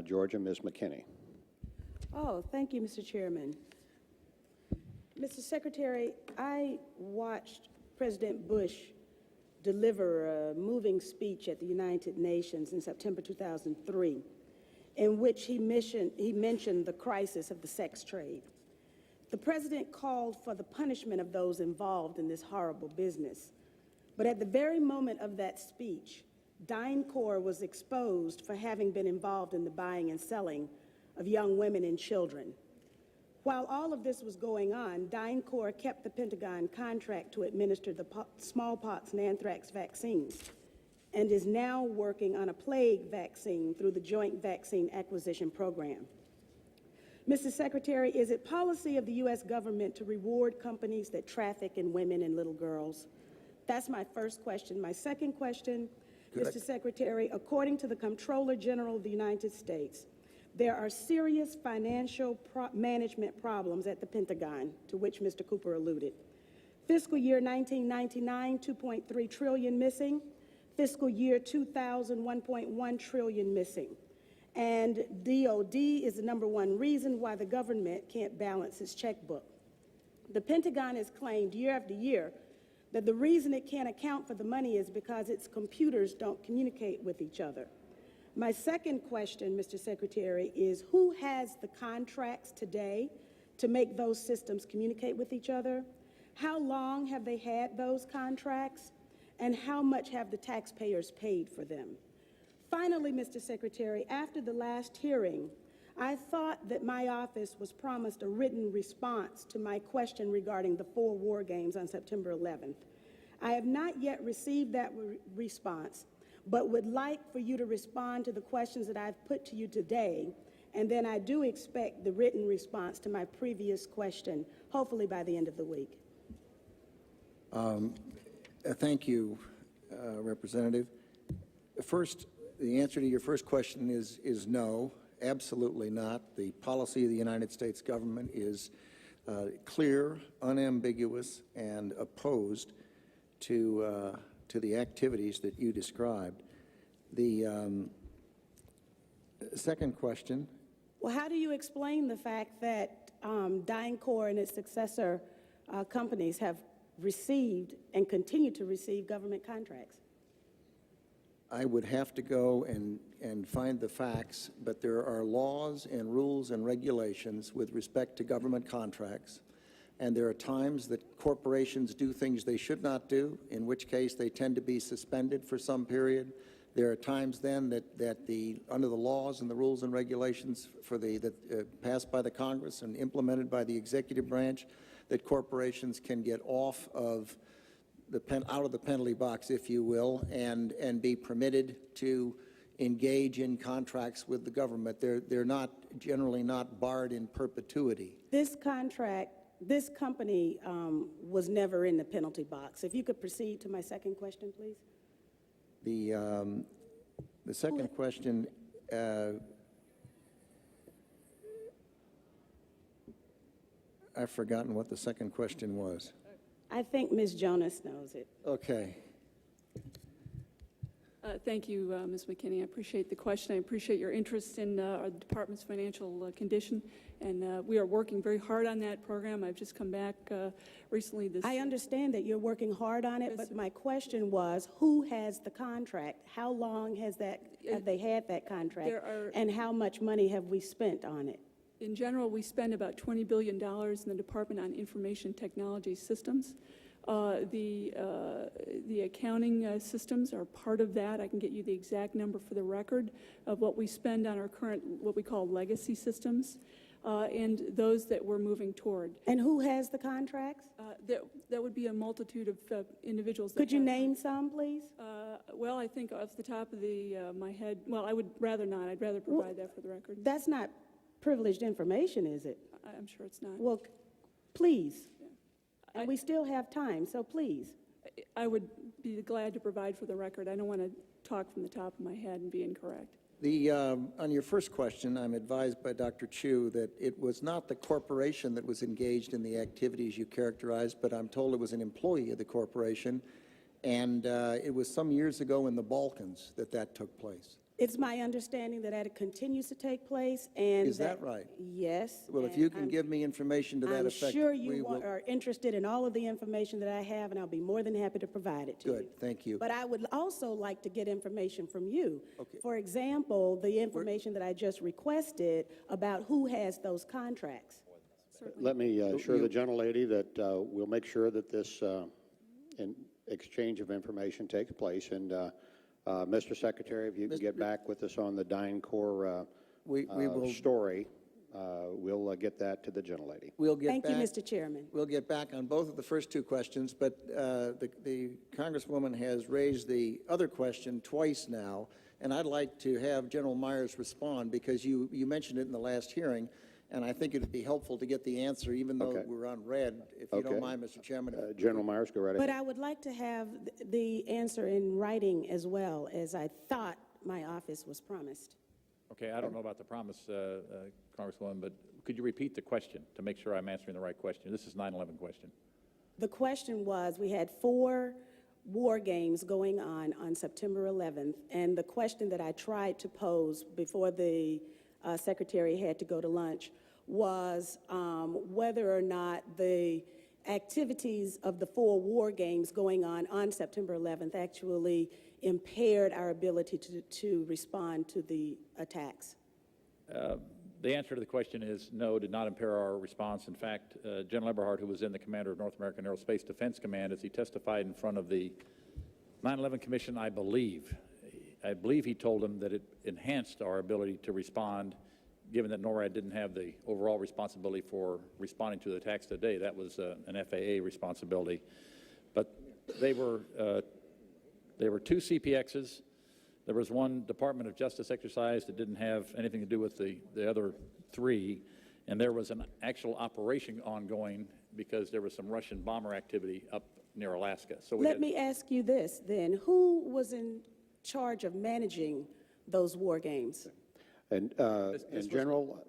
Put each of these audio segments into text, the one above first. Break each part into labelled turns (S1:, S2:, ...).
S1: Georgia, Ms. McKinney.
S2: Oh, thank you, Mr. Chairman. Mr. Secretary, I watched President Bush deliver a moving speech at the United Nations in September 2003, in which he mentioned the crisis of the sex trade. The president called for the punishment of those involved in this horrible business. But at the very moment of that speech, DynCorp was exposed for having been involved in the buying and selling of young women and children. While all of this was going on, DynCorp kept the Pentagon contract to administer the smallpox and anthrax vaccines and is now working on a plague vaccine through the Joint Vaccine Acquisition Program. Mr. Secretary, is it policy of the U.S. government to reward companies that traffic in women and little girls? That's my first question. My second question, Mr. Secretary, according to the Comptroller General of the United States, there are serious financial management problems at the Pentagon, to which Mr. Cooper alluded. Fiscal year 1999, $2.3 trillion missing. Fiscal year 2000, $1.1 trillion missing. And DOD is the #1 reason why the government can't balance its checkbook. The Pentagon has claimed year after year that the reason it can't account for the money is because its computers don't communicate with each other. My second question, Mr. Secretary, is who has the contracts today to make those systems communicate with each other? How long have they had those contracts? And how much have the taxpayers paid for them? Finally, Mr. Secretary, after the last hearing, I thought that my office was promised a written response to my question regarding the 4 war games on September 11th. I have not yet received that response, but would like for you to respond to the questions that I've put to you today, and then I do expect the written response to my previous question, hopefully by the end of the week.
S3: Thank you, Representative. First, the answer to your first question is no, absolutely not. The policy of the United States government is clear, unambiguous, and opposed to the activities that you described. The second question.
S2: Well, how do you explain the fact that DynCorp and its successor companies have received and continue to receive government contracts?
S3: I would have to go and find the facts, but there are laws and rules and regulations with respect to government contracts, and there are times that corporations do things they should not do, in which case they tend to be suspended for some period. There are times then that under the laws and the rules and regulations passed by the Congress and implemented by the executive branch, that corporations can get off of out of the penalty box, if you will, and be permitted to engage in contracts with the government. They're not generally not barred in perpetuity.
S2: This company was never in the penalty box. If you could proceed to my second question, please.
S3: The second question. I've forgotten what the second question was.
S2: I think Ms. Jonas knows it.
S3: Okay.
S4: Thank you, Ms. McKinney. I appreciate the question. I appreciate your interest in our department's financial condition, and we are working very hard on that program. I've just come back recently.
S2: I understand that you're working hard on it, but my question was, who has the contract? How long have they had that contract, and how much money have we spent on it?
S4: In general, we spend about $20 billion in the Department on Information Technology Systems. The accounting systems are part of that. I can get you the exact number for the record of what we spend on our current, what we call legacy systems, and those that we're moving toward.
S2: And who has the contracts?
S4: That would be a multitude of individuals.
S2: Could you name some, please?
S4: Well, I think off the top of my head, well, I would rather not. I'd rather provide that for the record.
S2: That's not privileged information, is it?
S4: I'm sure it's not.
S2: Well, please. And we still have time, so please.
S4: I would be glad to provide for the record. I don't want to talk from the top of my head and be incorrect.
S3: On your first question, I'm advised by Dr. Chu that it was not the corporation that was engaged in the activities you characterized, but I'm told it was an employee of the corporation, and it was some years ago in the Balkans that took place.
S2: It's my understanding that it continues to take place, and
S3: Is that right?
S2: Yes.
S3: Well, if
S2: and
S3: you can give me information to that effect,
S2: I'm sure
S3: we
S2: you
S3: will.
S2: are interested in all of the information that I have, and I'll be more than happy to provide it to you.
S3: Good, thank you.
S2: But I would also like to get information from you.
S3: Okay.
S2: For example, the information that I just requested about who has those contracts.
S1: Let me assure the gentlelady that we'll make sure that this exchange of information takes place. And Mr. Secretary, if you can get back with us on the DynCorp
S3: We will.
S1: story, we'll get that to the gentlelady.
S3: We'll get
S2: Thank
S3: back.
S2: you, Mr. Chairman.
S3: We'll get back on both of the first two questions, but the Congresswoman has raised the other question twice now, and I'd like to have General Myers respond because you mentioned it in the last hearing, and I think it would be helpful to get the answer, even though
S1: Okay.
S3: we're on red, if you don't mind, Mr. Chairman.
S1: General Myers, go right ahead.
S2: But I would like to have the answer in writing as well, as I thought my office was promised.
S5: Okay, I don't know about the promise, Congresswoman, but could you repeat the question to make sure I'm answering the right question? This is 9/11 question.
S2: The question was, we had 4 war games going on September 11th, and the question that I tried to pose before the Secretary had to go to lunch was whether or not the activities of the 4 war games going on September 11th actually impaired our ability to respond to the attacks.
S5: The answer to the question is no, did not impair our response. In fact, General Eberhard, who was then the commander of North American Aerospace Defense Command, as he testified in front of the 9/11 Commission, I believe he told them that it enhanced our ability to respond, given that NORAD didn't have the overall responsibility for responding to the attacks today. That was an FAA responsibility. But they were 2 CPXs. There was 1 Department of Justice exercise that didn't have anything to do with the other 3, and there was an actual operation ongoing because there was some Russian bomber activity up near Alaska. So
S2: Let me ask you this, then. Who was in charge of managing those war games?
S1: And General,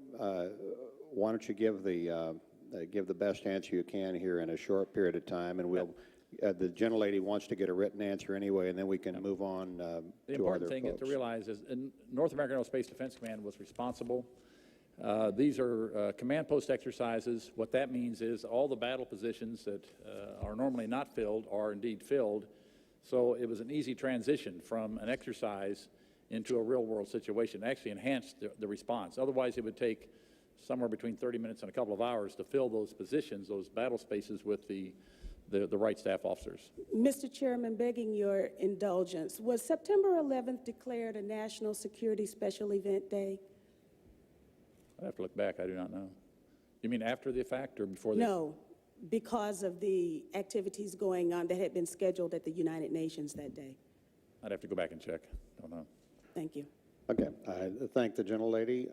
S1: why don't you give the best answer you can here in a short period of time, and we'll. The gentlelady wants to get a written answer anyway, and then we can move on to other folks.
S5: The important thing to realize is North American Aerospace Defense Command was responsible. These are command post exercises. What that means is all the battle positions that are normally not filled are indeed filled. So it was an easy transition from an exercise into a real-world situation. It actually enhanced the response. Otherwise, it would take somewhere between 30 minutes and a couple of hours to fill those positions, those battle spaces, with the right staff officers.
S2: Mr. Chairman, begging your indulgence, was September 11th declared a National Security Special Event Day?
S5: I'd have to look back. I do not know. You mean after the fact or before the?
S2: No, because of the activities going on that had been scheduled at the United Nations that day.
S5: I'd have to go back and check. Don't know.
S2: Thank you.
S1: Okay. I thank the gentlelady.